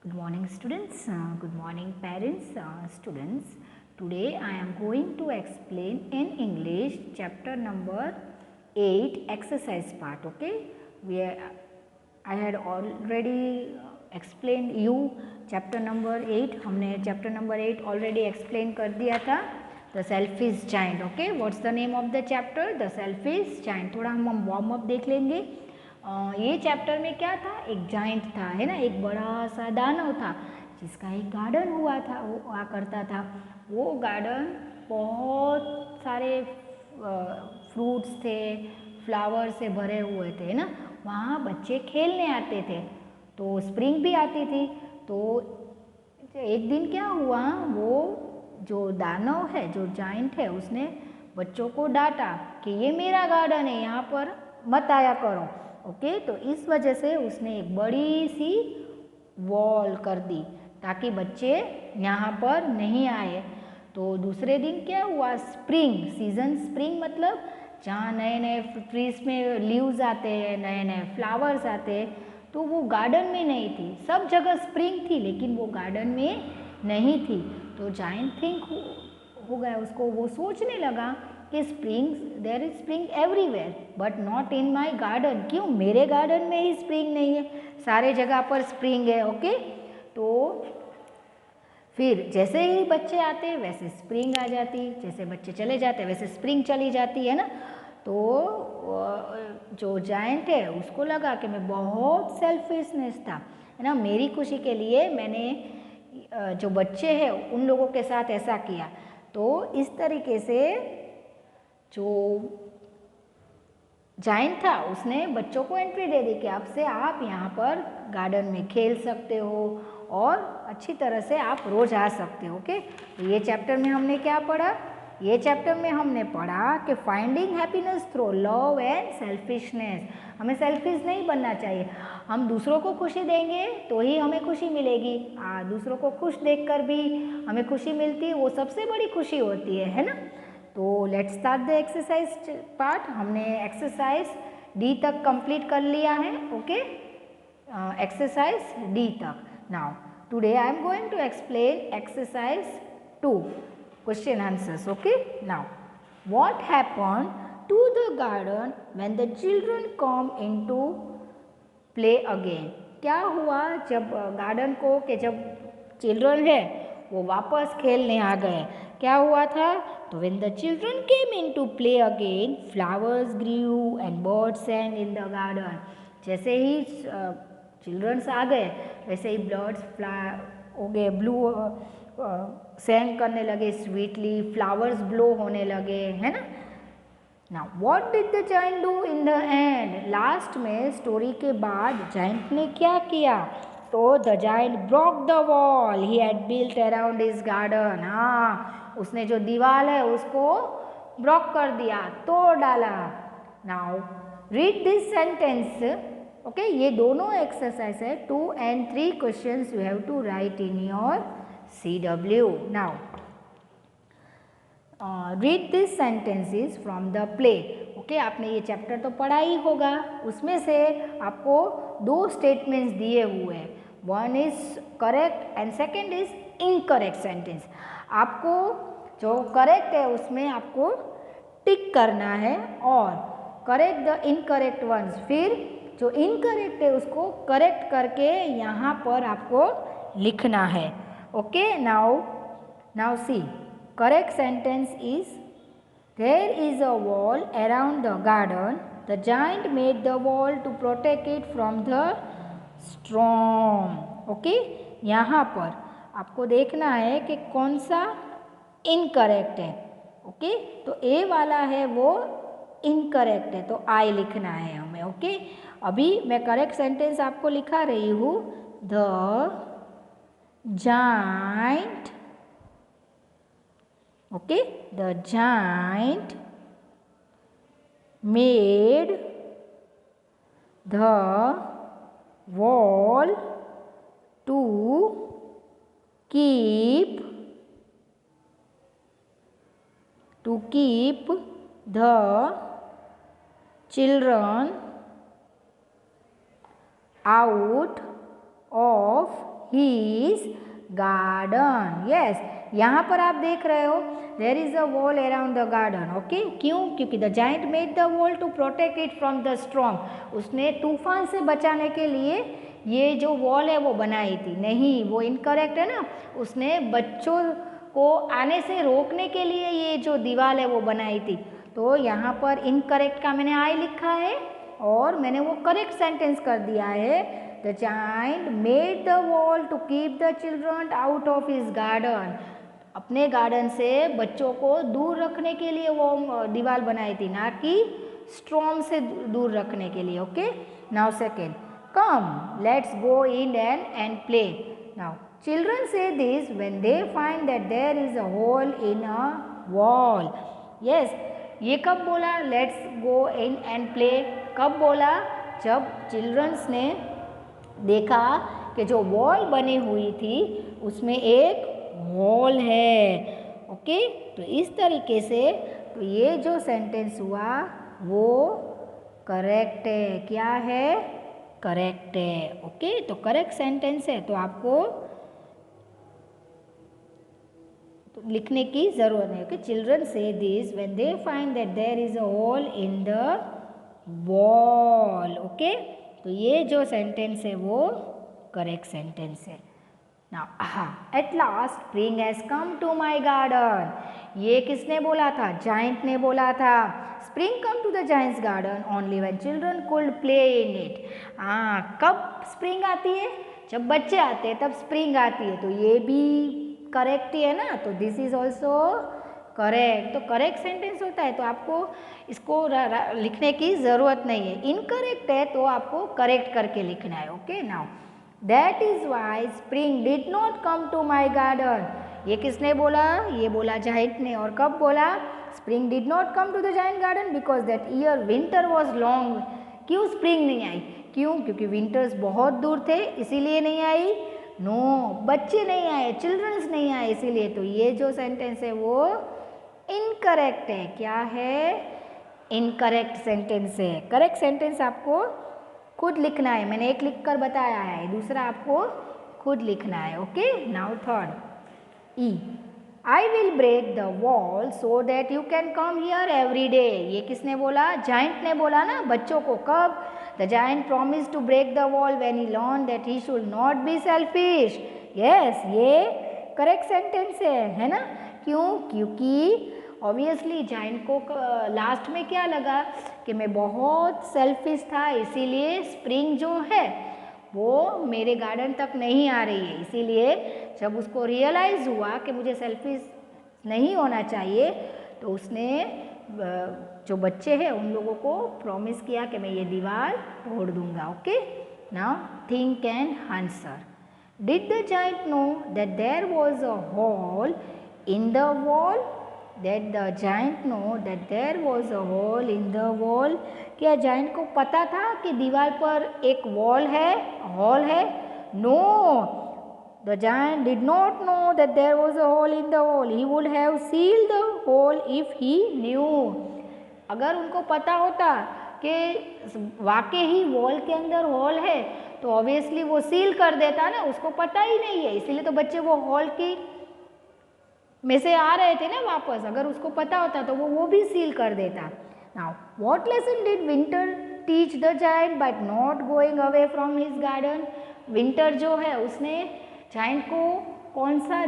Good morning students, good morning parents, students. Today I am going to explain in English chapter number 8 exercise part. Okay, I had already explained you chapter number 8. हमने chapter number 8 already explain कर दिया था. The selfish giant. Okay, what's the name of the chapter? The selfish giant. थोड़ा हम warm up देख लेंगे. ये chapter में क्या था, एक जाइंट था, है ना, एक बड़ा सा दानव था जिसका एक गार्डन हुआ करता था। वो गार्डन बहुत सारे फ्रूट्स थे, फ्लावर से भरे हुए थे, है ना। वहाँ बच्चे खेलने आते थे, तो स्प्रिंग भी आती थी। तो एक दिन क्या हुआ, वो जो दानव है, जो जाइंट है, उसने बच्चों को डांटा कि ये मेरा गार्डन है, यहाँ पर मत आया करो। ओके, तो इस वजह से उसने एक बड़ी सी वॉल कर दी ताकि बच्चे यहाँ पर नहीं आए। तो दूसरे दिन क्या हुआ, स्प्रिंग सीजन, स्प्रिंग मतलब जहाँ नए नए ट्रीज में लीव्स आते हैं, नए नए फ्लावर्स आते हैं, तो वो गार्डन में नहीं थी। सब जगह स्प्रिंग थी लेकिन वो गार्डन में नहीं थी। तो जाइंट थिंक हो गया उसको, वो सोचने लगा कि spring, there is spring everywhere but not in my garden. क्यों मेरे गार्डन में ही स्प्रिंग नहीं है, सारे जगह पर स्प्रिंग है। ओके, तो फिर जैसे ही बच्चे आते वैसे स्प्रिंग आ जाती, जैसे बच्चे चले जाते वैसे स्प्रिंग चली जाती, है ना। तो जो जायंट है उसको लगा कि मैं बहुत सेल्फिशनेस था, है ना, मेरी खुशी के लिए मैंने जो बच्चे हैं उन लोगों के साथ ऐसा किया। तो इस तरीके से जो जाइंट था उसने बच्चों को एंट्री दे दी कि अब से आप यहाँ पर गार्डन में खेल सकते हो और अच्छी तरह से आप रोज आ सकते हो। ओके, तो ये चैप्टर में हमने क्या पढ़ा, ये चैप्टर में हमने पढ़ा कि finding happiness through love and selfishness. हमें सेल्फिश नहीं बनना चाहिए, हम दूसरों को खुशी देंगे तो ही हमें खुशी मिलेगी। दूसरों को खुश देखकर भी हमें खुशी मिलती है, वो सबसे बड़ी खुशी होती है ना। तो let's start the exercise part. हमने एक्सरसाइज डी तक कंप्लीट कर लिया है। ओके, एक्सरसाइज डी तक। Now today I am going to explain exercise 2 question answers. Okay, now what happen to the garden when the children come into play again. क्या हुआ जब garden को, कि जब चिल्ड्रन है वो वापस खेलने आ गए, क्या हुआ था। तो when the children came into play again, flowers grew and birds sang in the garden। जैसे ही चिल्ड्रंस आ गए वैसे ही बर्ड्स हो गए, ब्लू सेंग करने लगे स्वीटली, फ्लावर्स ब्लो होने लगे, है ना। Now what did the giant do in the end? Last में स्टोरी के बाद जाइंट ने क्या किया, तो the giant broke the wall he had built around his garden. हाँ, उसने जो दीवार है उसको ब्रोक कर दिया, तोड़ डाला। Now read this sentence. Okay, ये दोनों एक्सरसाइज है, 2 and 3 questions you have to write in your CW। Now read this sentences from the play. Okay, आपने ये चैप्टर तो पढ़ा ही होगा, उसमें से आपको 2 स्टेटमेंट्स दिए हुए हैं, one is correct and second is incorrect sentence. आपको जो करेक्ट है उसमें आपको टिक करना है और करेक्ट द इनकरेक्ट वंस, फिर जो इनकरेक्ट है उसको करेक्ट करके यहाँ पर आपको लिखना है। Okay, now see, correct sentence is, there is a wall around the garden. The giant made the wall to protect it from the storm. Okay, यहाँ पर आपको देखना है कि कौन सा इनकरेक्ट है। ओके, तो ए वाला है वो इनकरेक्ट है, तो आई लिखना है हमें। ओके, अभी मैं करेक्ट सेंटेंस आपको लिखा रही हूँ। The giant, okay, the giant made the wall to keep the children out of his garden. Yes, यहाँ पर आप देख रहे हो there is a wall around the garden. Okay, क्यों? क्योंकि the giant made the wall to protect it from the storm. उसने तूफान से बचाने के लिए ये जो वॉल है वो बनाई थी. नहीं, वो इनकरेक्ट है ना. उसने बच्चों को आने से रोकने के लिए ये जो दीवार है वो बनाई थी. तो यहाँ पर इनकरेक्ट का मैंने आई लिखा है और मैंने वो करेक्ट सेंटेंस कर दिया है. The giant made the wall to keep the children out of his garden. अपने गार्डन से बच्चों को दूर रखने के लिए वो दीवार बनाई थी, ना कि स्ट्रॉम से दूर रखने के लिए. Okay, now second, come let's go in and play. Now children say this when they find that there is a hole in a wall. Yes, ये कब बोला let's go in and play? कब बोला? जब चिल्ड्रंस ने देखा कि जो वॉल बनी हुई थी उसमें एक होल है. ओके, तो इस तरीके से तो ये जो सेंटेंस हुआ वो करेक्ट है. क्या है? करेक्ट है. ओके, तो करेक्ट सेंटेंस है तो आपको तो लिखने की जरूरत नहीं. Okay, children say this when they find that there is a hole in the wall. Okay, तो ये जो सेंटेंस है वो करेक्ट सेंटेंस है. Now at last spring has come to my garden. ये किसने बोला था? जायंट ने बोला था. Spring come to the giant's garden only when children could play in it. कब स्प्रिंग आती है? जब बच्चे आते हैं तब स्प्रिंग आती है. तो ये भी करेक्ट ही है ना. तो दिस इज ऑल्सो करेक्ट. तो करेक्ट सेंटेंस होता है तो आपको इसको लिखने की ज़रूरत नहीं है. इनकरेक्ट है तो आपको करेक्ट करके लिखना है. Okay, now that is why spring did not come to my garden. ये किसने बोला? ये बोला जायंट ने. और कब बोला? Spring did not come to the giant garden because that year winter was long. क्यों स्प्रिंग नहीं आई? क्यों? क्योंकि विंटर्स बहुत दूर थे इसीलिए नहीं आई. नो, बच्चे नहीं आए, चिल्ड्रंस नहीं आए इसीलिए. तो ये जो सेंटेंस है वो इनकरेक्ट है. क्या है? इनकरेक्ट सेंटेंस है. करेक्ट सेंटेंस आपको खुद लिखना है. मैंने एक लिख कर बताया है, दूसरा आपको खुद लिखना है. Okay, now third, E. I will break the wall so that you can come here every day. ये किसने बोला? जायंट ने बोला ना बच्चों को. कब? The giant promise to break the wall when he learn that he should not be selfish. Yes, ये करेक्ट सेंटेंस है ना. क्यों? क्योंकि ऑब्वियसली जायंट को लास्ट में क्या लगा कि मैं बहुत सेल्फिश था इसीलिए स्प्रिंग जो है वो मेरे गार्डन तक नहीं आ रही है. इसीलिए जब उसको रियलाइज़ हुआ कि मुझे सेल्फिश नहीं होना चाहिए तो उसने जो बच्चे हैं उन लोगों को प्रॉमिस किया कि मैं ये दीवार तोड़ दूंगा. Okay, now think and answer. Did the giant know that there was a hole in the wall? That the giant know that there was a hole in the wall? क्या जायंट को पता था कि दीवार पर एक वॉल है, hall है? No, the giant did not know that there was a hole in the wall. He would have sealed the hole if he knew. अगर उनको पता होता कि वाकई ही वॉल के अंदर हॉल है तो ऑब्वियसली वो सील कर देता ना. उसको पता ही नहीं है इसीलिए तो बच्चे वो हॉल की में से आ रहे थे ना वापस. अगर उसको पता होता तो वो भी सील कर देता. Now what lesson did winter teach the giant by not going away from his garden? Winter जो है उसने जायंट को कौन सा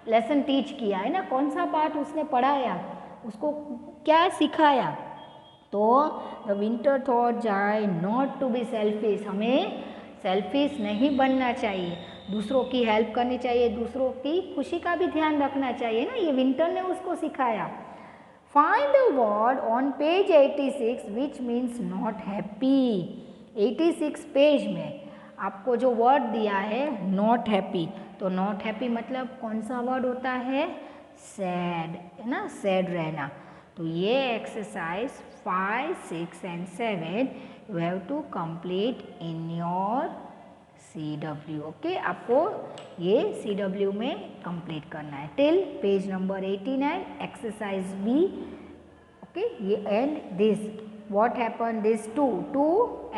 लेसन टीच किया है ना, कौन सा पाठ उसने पढ़ाया, उसको क्या सिखाया? तो the winter thought giant not to be selfish. हमें सेल्फिश नहीं बनना चाहिए, दूसरों की हेल्प करनी चाहिए, दूसरों की खुशी का भी ध्यान रखना चाहिए ना. ये विंटर ने उसको सिखाया. Find the word on page 86 which means not happy. 86 page में आपको जो वर्ड दिया है नॉट हैप्पी. तो नॉट हैप्पी मतलब कौन सा वर्ड होता है? सैड, है ना, सैड रहना. तो ये exercise 5, 6 and 7 you have to complete in your CW. Okay, आपको ये CW में कंप्लीट करना है till page number 89 exercise B. Okay, ये and this what happen this 2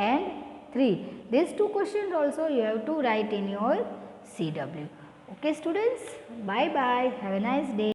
and 3 this 2 question also you have to write in your CW. Okay students, bye bye, have a nice day.